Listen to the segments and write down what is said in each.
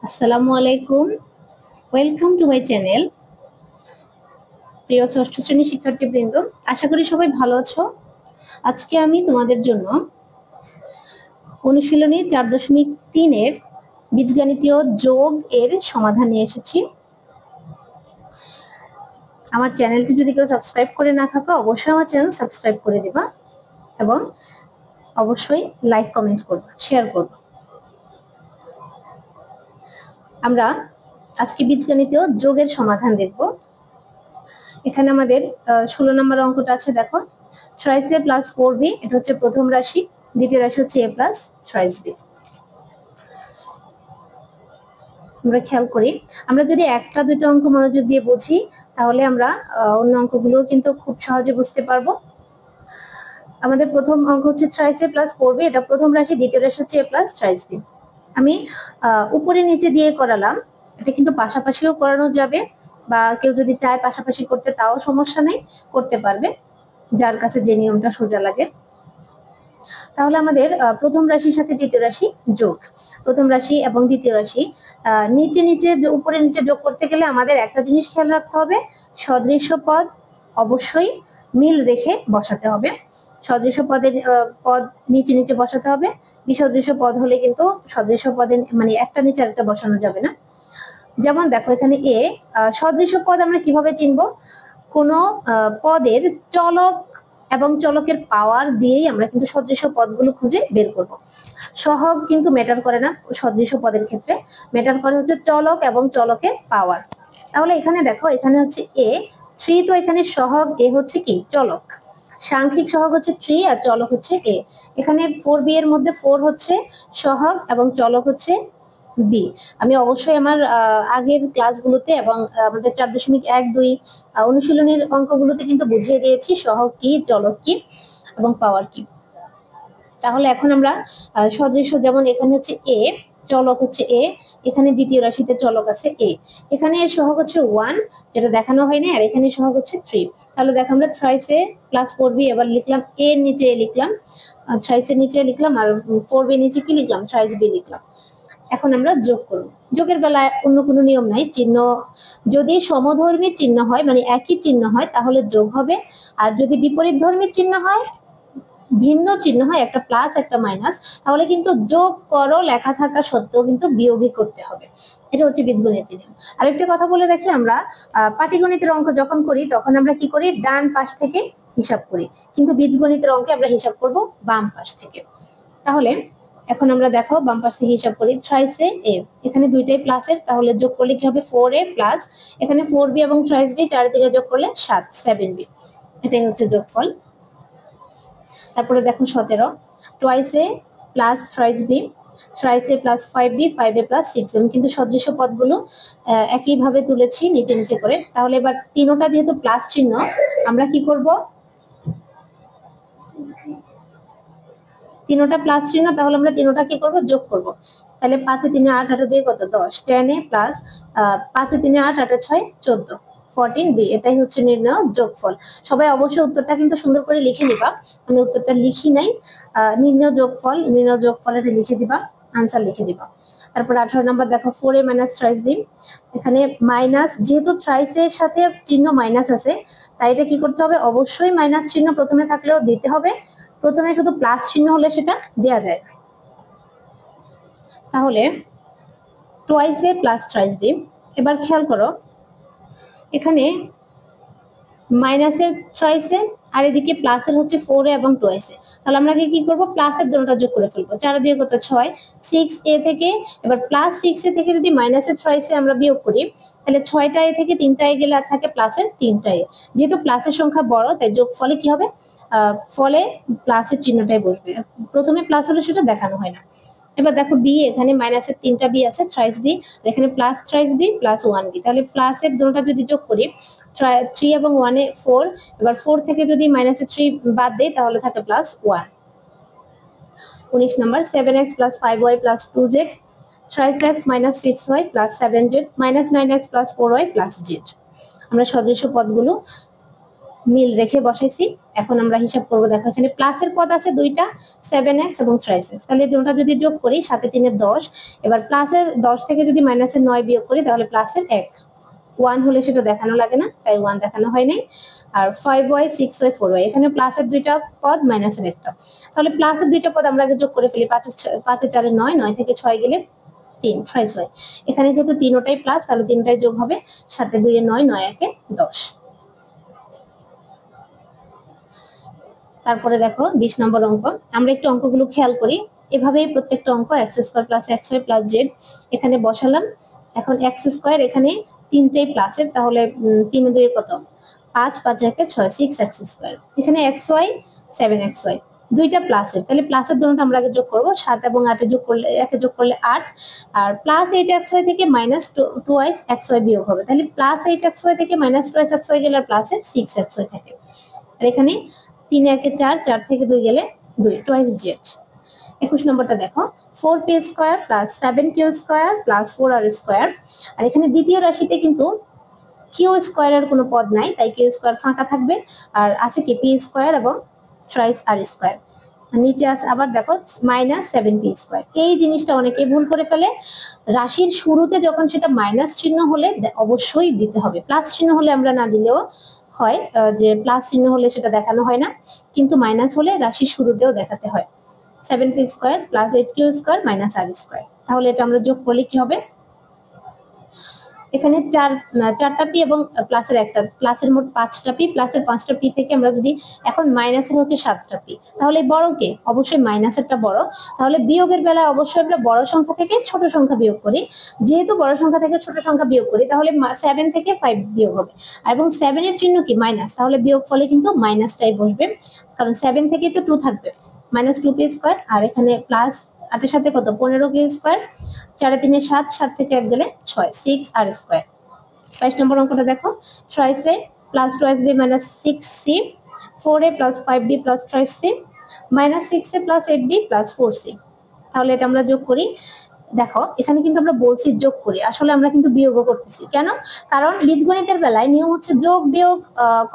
আসসালামু আলাইকুম। Welcome to my channel. প্রিয় ষষ্ঠ শ্রেণীর শিক্ষার্থীবৃন্দ, আশা করি সবাই ভালো আছো। আজকে আমি তোমাদের জন্য অনুশীলনী 4.3 এর বীজগণিতীয় যোগ এর সমাধান নিয়ে এসেছি। আমার চ্যানেলটি যদি কেউ সাবস্ক্রাইব করে না থাকো, অবশ্যই আমার চ্যানেল সাবস্ক্রাইব করে দিবা এবং অবশ্যই লাইক কমেন্ট করবা, শেয়ার করবা। আমরা আজকে বীজগণিতীয় যোগের সমাধান দেখব। এখানে আমাদের 16 নম্বর অঙ্কটা আছে, দেখো 3a + 4b, এটা হচ্ছে প্রথম রাশি, দ্বিতীয় রাশি হচ্ছে a + 3b। আমরা খেয়াল করি, আমরা যদি একটা দুটো অঙ্ক মনোযোগ দিয়ে বুঝি তাহলে আমরা অন্য অঙ্কগুলো কিন্তু খুব সহজে বুঝতে পারবো। আমাদের প্রথম অঙ্ক হচ্ছে 3a + 4b, এটা প্রথম রাশি, দ্বিতীয় রাশি হচ্ছে a + 3b। আমি উপরে নিচে দিয়ে করালাম, এটা কিন্তু পাশাপাশিও করানো যাবে, বা কেউ যদি চায় পাশাপাশি করতে তাও সমস্যা নেই, করতে পারবে, যার কাছে যে নিয়মটা সোজা লাগে। তাহলে আমাদের প্রথম রাশির সাথে দ্বিতীয় রাশি যোগ, প্রথম রাশি এবং দ্বিতীয় রাশি নিচে নিচে উপরে নিচে যোগ করতে গেলে আমাদের একটা জিনিস খেয়াল রাখতে হবে, সদৃশ্য পদ অবশ্যই মিল রেখে বসাতে হবে। সদৃশ্য পদের পদ নিচে নিচে বসাতে হবে। বিসদৃশ্য পদ হলে কিন্তু সদৃশ্য পদের মানে একটা নিচে আরেকটা বসানো যাবে না। যেমন দেখো এখানে এ, সদৃশ্য পদ আমরা কিভাবে চিনবো? কোন পদের চলক এবং চলকের পাওয়ার দিয়েই আমরা কিন্তু সদৃশ্য পদগুলো খুঁজে বের করব। সহগ কিন্তু ম্যাটার করে না সদৃশ্য পদের ক্ষেত্রে, ম্যাটার করে হচ্ছে চলক এবং চলকের পাওয়ার। তাহলে এখানে দেখো, এখানে হচ্ছে এ 3, তো এখানে সহগ এ হচ্ছে কি চলক, সাংখ্যিক সহগ হচ্ছে 3 আর চলক হচ্ছে এ। এখানে 4b এর মধ্যে 4 হচ্ছে সহগ এবং চলক হচ্ছে বি। আমি অবশ্যই আমার আগের ক্লাসগুলোতে এবং আমাদের 4.1-2 অনুশীলনের অঙ্কগুলোতে কিন্তু বুঝিয়ে দিয়েছি সহগ কি, চলক কি এবং পাওয়ার কি। তাহলে এখন আমরা সদৃশ্য, যেমন এখানে হচ্ছে এ, চলক হচ্ছে এ, এখানে দ্বিতীয় রাশিতে চলক আছে এ, এখানে সহগ হচ্ছে 1 যেটা দেখানো হয়নি, আর এখানে সহগ হচ্ছে 3। তাহলে দেখো আমরা 3a + 4b এবার লিখলাম, এ এর নিচে লিখলাম 3a এর নিচে লিখলাম, আর 4b এর নিচে কি লিখলাম, 3b লিখলাম। এখন আমরা যোগ করব। যোগের বেলায় অন্য কোনো নিয়ম নাই, চিহ্ন যদি সমধর্মী চিহ্ন হয় মানে একই চিহ্ন হয় তাহলে যোগ হবে, আর যদি বিপরীত ধর্মী চিহ্ন হয়, ভিন্ন চিহ্ন হয়, একটা প্লাস একটা মাইনাস, তাহলে কিন্তু যোগ করো লেখা থাকা সত্ত্বেও কিন্তু বিয়োগই করতে হবে। এটা হচ্ছে বীজগণিতের নিয়ম। আরেকটা কথা বলে রাখি, আমরা পাটিগণিতের অঙ্ক যখন করি তখন আমরা কি করি, ডান পাশ থেকে হিসাব করি, কিন্তু বীজগণিতের অঙ্কে আমরা হিসাব করব বাম পাশ থেকে। তাহলে এখন আমরা দেখো বাম পাশ থেকে হিসাব করি, 3a a, এখানে দুইটাই প্লাসের, তাহলে যোগ করলে কি হবে 4a প্লাস এখানে 4b এবং 3b চারিদিকে যোগ করলে 7b, এটাই হচ্ছে যোগফল। তারপরে দেখো 17, 2a + 3b, 3a + 5b, 5a + 6b। আমি কিন্তু সদৃশ্য পদগুলো একইভাবে তুলেছি নিচে নিচে করে। তাহলে এবার তিনটা যেহেতু প্লাস চিহ্ন, আমরা কি করব, তিনটা প্লাস চিহ্ন, তাহলে আমরা তিনটা কি করব, যোগ করব। তাহলে 5 এ 3 8 8 2 কত 10, 10a প্লাস 5 এ 3 8 8 6 14, 14b, এটাই হচ্ছে নির্ণয় যোগফল। সবাই অবশ্যই উত্তরটা কিন্তু সুন্দর করে লিখে নিবা, আমি উত্তরটা লিখি নাই, নির্ণয় যোগফল এটা লিখে দিবা, আনসার লিখে দিবা। তারপর 18 নম্বর দেখো 4a - 3b, এখানে মাইনাস, যেহেতু 3 এর সাথে চিহ্ন মাইনাস আছে তাই এটা কি করতে হবে, অবশ্যই মাইনাস চিহ্ন প্রথমে থাকলেও দিতে হবে, প্রথমে শুধু প্লাস চিহ্ন হলে সেটা দেয়া যায়। তাহলে 2a + 3b, এবার খেয়াল করো এখানে মাইনাসের 3a আর এদিকে প্লাসের হচ্ছে 4a এবং 2a, তাহলে আমরা কি করব, প্লাসের দুটোটা যোগ করে ফেলবো, 4 দিয়ে কত 6, 6a থেকে এবার প্লাস 6a থেকে যদি মাইনাসের 3a আমরা বিয়োগ করি তাহলে 6টা a থেকে 3টা a গেলে আর থাকে প্লাসের 3টা a। যেহেতু প্লাসের সংখ্যা বড় তাই যোগফলে কি হবে, ফলে প্লাসের চিহ্নটাই বসবে, প্রথমে প্লাস হলে সেটা দেখানো হয় না। এবার দেখো বি, এখানে মাইনাসের 3টা বি আছে 3b, এখানে প্লাস 3b প্লাস 1b, তাহলে প্লাসের দুটোটা যদি যোগ করি 3 এবং 1 এ 4, এবার 4 থেকে যদি মাইনাসের 3 বাদ দেই তাহলে থাকে প্লাস 1। 19 নম্বর 7x + 5y + 2z, 3x - 6y + 7z, -9x + 4y + z। আমরা সদৃশ্য পদগুলো মিল রেখে বসাইছি। এখন আমরা হিসাব করবো, দেখো এখানে প্লাসের পদ আছে দুইটা, 7x এবং 3x, তাহলে দুটোটা যদি যোগ করি 7 এ 3 এ 10, এবার প্লাসের 10 থেকে যদি মাইনাসের 9 বিয়োগ করি তাহলে প্লাসের 1, 1 হলে সেটা দেখানো লাগে না, তাই 1 দেখানো হয় নাই। আর 5y 6y 4y, এখানে প্লাসের দুইটা পদ মাইনাসের একটা, তাহলে প্লাসের দুইটা পদ আমরা আগে যোগ করে ফেলি। 5 এ 4 এ 9, 9 থেকে 6 গেলে 3, 6y। এখানে যেহেতু তিনটাই প্লাস তাহলে তিনটাই যোগ হবে, 7 এ 2 এ 9, 9 1 এ 10। তারপরে দেখো 20 নম্বর অঙ্ক, আমরা একটু অঙ্কগুলো খেয়াল করি। এভাবেই প্রত্যেকটা অঙ্ক x square plus xy plus z এখানে বসালাম। এখন x স্কয়ার এখানে তিনটেই প্লাসের, তাহলে 3 এ 2 এ কত, 5, 5 1 এ 6, 6x স্কয়ার। এখানে xy 7xy দুইটা প্লাসের, তাহলে প্লাসের দুটোটা আমরা আগে যোগ করব। 7 এবং 8 এ যোগ করলে, 1 এ যোগ করলে 8, আর প্লাস 8xy থেকে মাইনাস 2xy বিয়োগ হবে, তাহলে প্লাস 8xy থেকে মাইনাস 2xy গেলে প্লাসের 6xy থাকে। আর এখানে 3 1 এ 4, 4 থেকে 2 গেলে 2, টুয়াইস z। 21 নম্বরটা দেখো, 4p square plus 7q square plus 4r square. আর এখানে দ্বিতীয় রাশিতে কিন্তু q স্কয়ারের কোনো পদ নাই, তাই q স্কয়ার ফাঁকা থাকবে, আর আছে কি p স্কয়ার এবং ট্রাইস r স্কয়ার। নিচে আছে আবার দেখো মাইনাস 7p স্কয়ার। এই জিনিসটা অনেকেই ভুল করে ফেলে, রাশির শুরুতে যখন সেটা মাইনাস চিহ্ন হলে অবশ্যই দিতে হবে, প্লাস চিহ্ন হলে আমরা না দিলেও হয়, যে প্লাস চিহ্ন হলে সেটা দেখানো হয় না, কিন্তু মাইনাস হলে রাশির শুরুতেও দেখাতে হয়। 7p square plus 8q square minus r square, তাহলে এটা আমরা যোগ করলে কি হবে, এখানে 4টা পি এবং প্লাসের একটা, প্লাসের মোট 5টা পি, প্লাসের 5টা পি থেকে আমরা যদি এখন মাইনাসের হচ্ছে 7টা পি, তাহলে বড় কে, অবশ্যই মাইনাসেরটা বড়। তাহলে বিয়োগের বেলায় অবশ্যই আমরা বড় সংখ্যা থেকে ছোট সংখ্যা বিয়োগ করি, যেহেতু বড় সংখ্যা থেকে ছোট সংখ্যা বিয়োগ করি তাহলে 7 থেকে 5 বিয়োগ হবে, এবং 7 এর চিহ্ন কি মাইনাস, তাহলে বিয়োগ ফলে কিন্তু মাইনাসটাই বসবে, কারণ 7 থেকে তো 2 থাকবে, মাইনাস 2p স্কয়ার। আর এখানে প্লাস 8 এর সাথে কত, 15q স্কয়ার, 4 এ 3 এ 7, 7 থেকে 1 গেলে 6, 6r স্কয়ার। 22 নম্বর অঙ্কটা দেখো, thrice a plus thrice b minus 6c, 4a plus 5b plus thrice c minus 6a plus 8b plus 4c। তাহলে এটা আমরা যোগ করি। দেখো এখানে কিন্তু আমরা বলছি যোগ করি, আসলে আমরা কিন্তু বিয়োগও করতেছি। কেন? কারণ বীজগণিতের বেলায় নিয়ম হচ্ছে যোগ বিয়োগ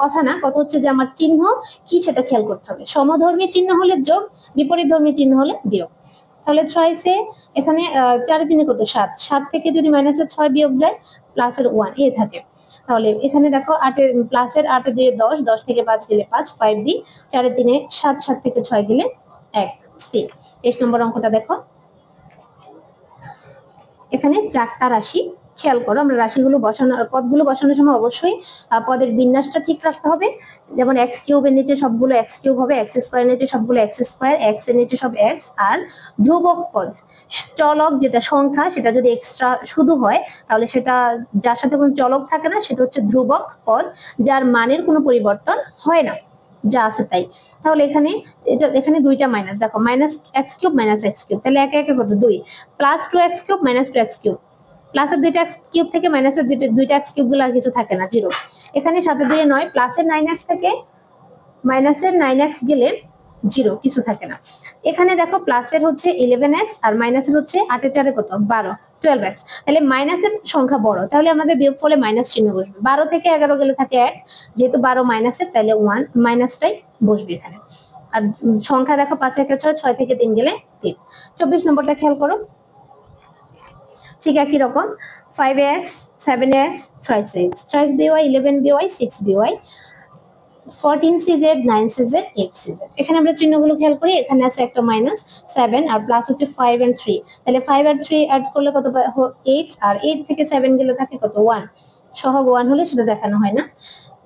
কথা না, কথা হচ্ছে যে আমার চিহ্ন কি সেটা খেয়াল করতে হবে। সমধর্মী চিহ্ন হলে যোগ, বিপরীতধর্মী চিহ্ন হলে বিয়োগ। তাহলে ট্রাইসে এখানে 4 এ 3 কত, 7, 7 থেকে যদি মাইনাসের 6 বিয়োগ যায় প্লাসের 1 এ থাকে। তাহলে এখানে দেখো 8 এর প্লাসের 8 এ 2 এ 10, 10 থেকে 5 গেলে 5, 5b, 4 এ 3 এ 7, 7 থেকে 6 গেলে 1, c। 23 নম্বর অঙ্কটা দেখো, এখানে 4টা রাশি, খেয়াল করো আমরা রাশিগুলো বসানোর, পদগুলো বসানোর সময় অবশ্যই পদের বিন্যাসটা ঠিক রাখতে হবে। যেমন x কিউবের নিচে সবগুলো x কিউব হবে, x স্কয়ারের নিচে সবগুলো x স্কয়ার, x এর নিচে সব x, আর ধ্রুবক পদ চলক যেটা সংখ্যা সেটা যদি এক্সট্রা শুধু হয় তাহলে সেটা, যার সাথে কোনো চলক থাকে না সেটা হচ্ছে ধ্রুবক পদ, যার মানের কোনো পরিবর্তন হয় না, যা আছে তাই। তাহলে এখানে এটা, এখানে দুইটা মাইনাস, দেখো minus x cube minus x cube, তাহলে একে একে কত 2, plus 2x cube minus 2x cube, প্লাসের 2টা x কিউব থেকে মাইনাসের 2টা x কিউব গুলো আর কিছু থাকে না, 0। এখানে 7 এ 2 এ 9, প্লাসের 9x থেকে মাইনাসের 9x গেলে 0, কিছু থাকে না। এখানে দেখো প্লাসের হচ্ছে 11x আর মাইনাসের হচ্ছে 8 এ 4 এ কত, 12, 12x। তাহলে মাইনাসের সংখ্যা বড়, তাহলে আমাদের বিয়োগফলে মাইনাস চিহ্ন বসবে। 12 থেকে 11 গেলে থাকে 1, যেহেতু 12 মাইনাসের তাহলে 1 মাইনাসটাই বসবে এখানে। আর সংখ্যা দেখো 5 1 6, 6 থেকে 3 গেলে 3। 24 নম্বরটা খেয়াল করো, ঠিক একই রকম 5x 7x thrice x, thrice by 11by 6by, 14cz 9cz 8cz। এখানে আমরা চিহ্নগুলো খেয়াল করি, এখানে আছে একটা মাইনাস 7 আর প্লাস হচ্ছে 5 and 3, তাহলে 5 আর 3 অ্যাড করলে কত, 8, আর 8 থেকে 7 গেলে থাকে কত, 1, সহগ 1 হলে সেটা দেখানো হয় না।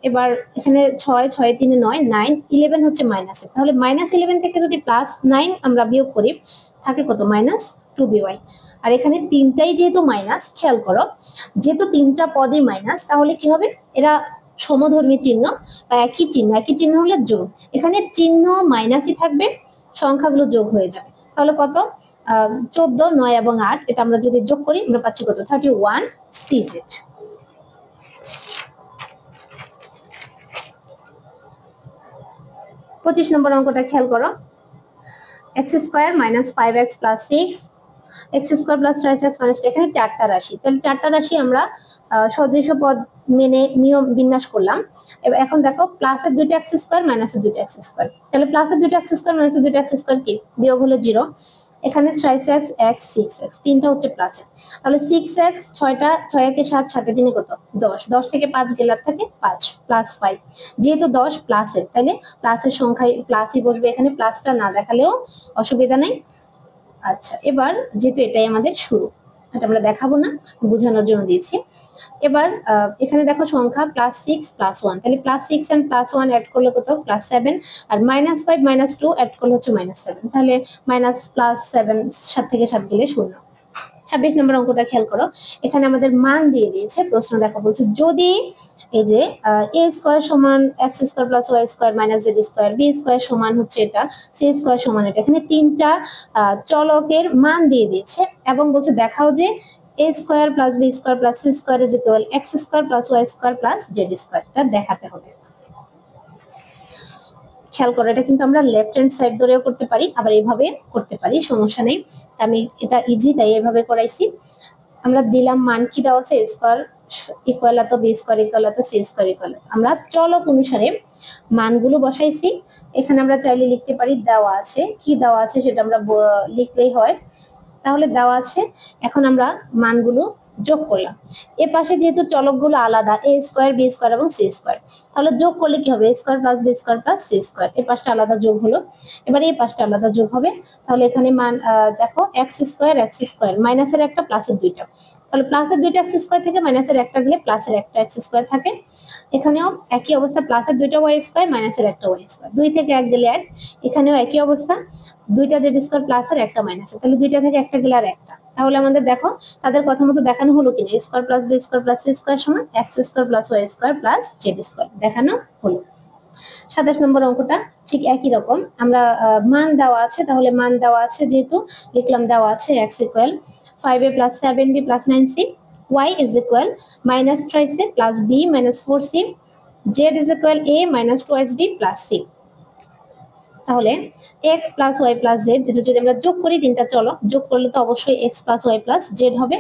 এবার এখানে 6, 6 3 9, 9, 11 হচ্ছে মাইনাসে, তাহলে মাইনাস 11 থেকে যদি প্লাস 9 আমরা বিয়োগ করি থাকে কত, মাইনাস 2by। আর এখানে তিনটাই যেহেতু মাইনাস, খেয়াল করো যেহেতু তিনটা পদই মাইনাস তাহলে কি হবে, এরা সমধর্মী চিহ্ন বা একই চিহ্ন, একই চিহ্ন হলে যোগ, এখানে চিহ্ন মাইনাসই থাকবে, সংখ্যাগুলো যোগ হয়ে যাবে। তাহলে কত, 14, 9 এবং 8, এটা আমরা যদি যোগ করি আমরা পাচ্ছি কত, 31cz। 25 নম্বর অঙ্কটা খেয়াল করো, x square minus 5x plus 6, x square plus thrice x minus two, এখানে চারটা রাশি, তাহলে চারটা রাশি আমরা সদৃশ পদ মেনে নিয়ম বিন্যাস করলাম। এবার এখন দেখো প্লাসের দুইটা এক্স স্কোয়ার মাইনাসের দুইটা এক্স স্কোয়ার, তাহলে প্লাসের দুইটা এক্স স্কোয়ার মাইনাসের দুইটা এক্স স্কোয়ার কি বিয়োগ হলে 0। এখানে 3x x 6x তিনটা হচ্ছে প্লাসের, তাহলে 6x 6টা 6 একে 7 7 3 কত 10, 10 থেকে 5 গেলে থাকে 5 প্লাস 5, যেহেতু 10 প্লাসের তাহলে প্লাসের সংখ্যায় প্লাসই বসবে, এখানে প্লাসটা না দেখালেও অসুবিধা নেই। আচ্ছা, এবার যেহেতু এটাই আমাদের শুরু, এটা আমরা দেখাবো না, বোঝানোর জন্য দিয়েছি। এবার এখানে দেখো সংখ্যা +6 +1, তাহলে +6 এন্ড +1 অ্যাড করলে কত +7, আর -5 -2 অ্যাড করলে হচ্ছে -7, তাহলে মাইনাস প্লাস 7 7 থেকে 7 গেলে 0। 26 নম্বর অঙ্কটা খেয়াল করো, এখানে আমাদের মান দিয়ে দিয়েছে, প্রশ্ন দেখো বলছে যদি এই যে a স্কয়ার সমান x square plus y square minus z square, b square সমান হচ্ছে এটা, c স্কয়ার সমান এটা, এখানে তিনটা চলকের মান দিয়ে দিয়েছে এবং বলছে দেখাও যে a square plus b square plus c square is equal x square plus y square plus z square, এটা দেখাতে হবে। খেয়াল করো, এটা কিন্তু আমরা লেফট হ্যান্ড সাইড ধরেও করতে পারি, আবার এইভাবে করতে পারি, সমস্যা নেই। আমি এটা ইজি তাই এইভাবে করাইছি। আমরা দিলাম মান কি দেওয়া আছে, স্কয়ার ইকুয়াল এত, বি স্কয়ার ইকুয়াল এত, সি স্কয়ার ইকুয়াল এত, আমরা চলক অনুসারে মানগুলো বসাইছি। এখানে আমরা চাইলে লিখতে পারি দেওয়া আছে, কি দেওয়া আছে সেটা আমরা লিখলেই হয়। তাহলে দেওয়া আছে, এখন আমরা মানগুলো যোগ করলাম। এ পাশে যেহেতু চলকগুলো আলাদা a স্কয়ার বি স্কয়ার এবং সি স্কয়ার, তাহলে যোগ করলে কি হবে a square plus B square plus C square, এই পাশটা আলাদা যোগ হলো, এবার এই পাশটা আলাদা যোগ হবে। তাহলে এখানে মান দেখো এক্স স্কয়ার মাইনাসের একটা প্লাসের দুইটা, তাহলে প্লাসের দুইটা এক্স স্কয়ার থেকে মাইনাসের একটা গেলে প্লাসের একটা এক্স স্কয়ার থাকে। এখানেও একই অবস্থা, প্লাসের দুইটা ওয়াই স্কয়ার মাইনাসের একটা ওয়াই স্কয়ার, 2 থেকে 1 গেলে 1, এখানেও একই অবস্থা, দুইটা জেড স্কয়ার প্লাসের একটা মাইনাসের, তাহলে দুইটা থেকে একটা গেলে আর একটা। তাহলে আমাদের দেখো তাদের কথা মতো দেখানো হলো কিনা, square plus B square plus C square সমান x square plus y square plus z square দেখানো হলো। 27 নম্বর অঙ্কটা ঠিক একই রকম, আমরা মান দেওয়া আছে, তাহলে মান দেওয়া আছে যেহেতু লিখলাম দেওয়া আছে x equal 5a plus 7b plus 9c, y is equal minus 3c plus b minus 4c, z is equal a minus 2b plus c। তাহলে x plus y plus z, এটা যদি আমরা যোগ করি, তিনটা চলো যোগ করলে তো অবশ্যই x plus y plus z হবে,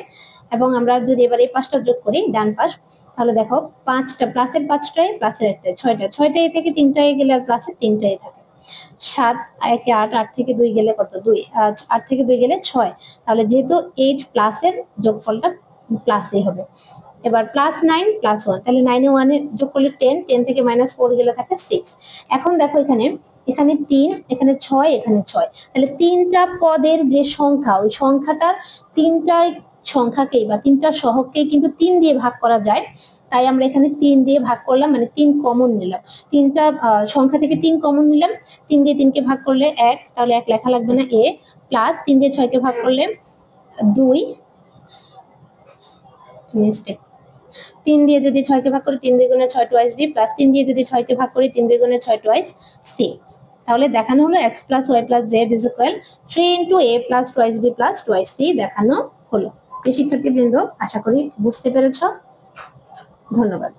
এবং আমরা যদি এবার এই পাশটা যোগ করি ডান পাশ, তাহলে দেখো পাঁচটা প্লাসের পাঁচটায় প্লাসের একটায় ছয়টা, ছয়টায় থেকে তিনটায় গেলে আর প্লাসের তিনটায় থাকে, 7 একে 8, 8 থেকে 2 গেলে কত 2, 8 থেকে 2 গেলে 6, তাহলে যেহেতু 8 প্লাসের যোগফলটা প্লাসই হবে। এবার প্লাস 9 প্লাস 1, তাহলে 9 এ 1 এর যোগ করলে 10, 10 থেকে -4 গেলে থাকে 6। এখন দেখো এখানে 3, এখানে 6, এখানে 6, তাহলে তিনটা পদের যে সংখ্যা, ওই সংখ্যাটার তিনটা সংখ্যাকেই বা তিনটা সহগকেই কিন্তু 3 দিয়ে ভাগ করা যায়, তাই আমরা এখানে 3 দিয়ে ভাগ করলাম, মানে 3 কমন নিলাম, তিনটা সংখ্যা থেকে 3 কমন নিলাম, 3 দিয়ে 3 কে ভাগ করলে 1, তাহলে 1 লেখা লাগবে না, a প্লাস 3 দিয়ে 6 কে ভাগ করলে 2, মিস্টেক, 3 দিয়ে যদি 6 কে ভাগ করি 3 2 গুণে 6 টুয়াইস b প্লাস 3 দিয়ে যদি 6 কে ভাগ করি 3 2 গুণে 6 টুয়াইস c। তাহলে দেখানো হলো x plus y plus z is equal 3 into a plus twice b plus twice c দেখানো হলো। এই শিক্ষার্থীবৃন্দ, আশা করি বুঝতে পেরেছো, ধন্যবাদ।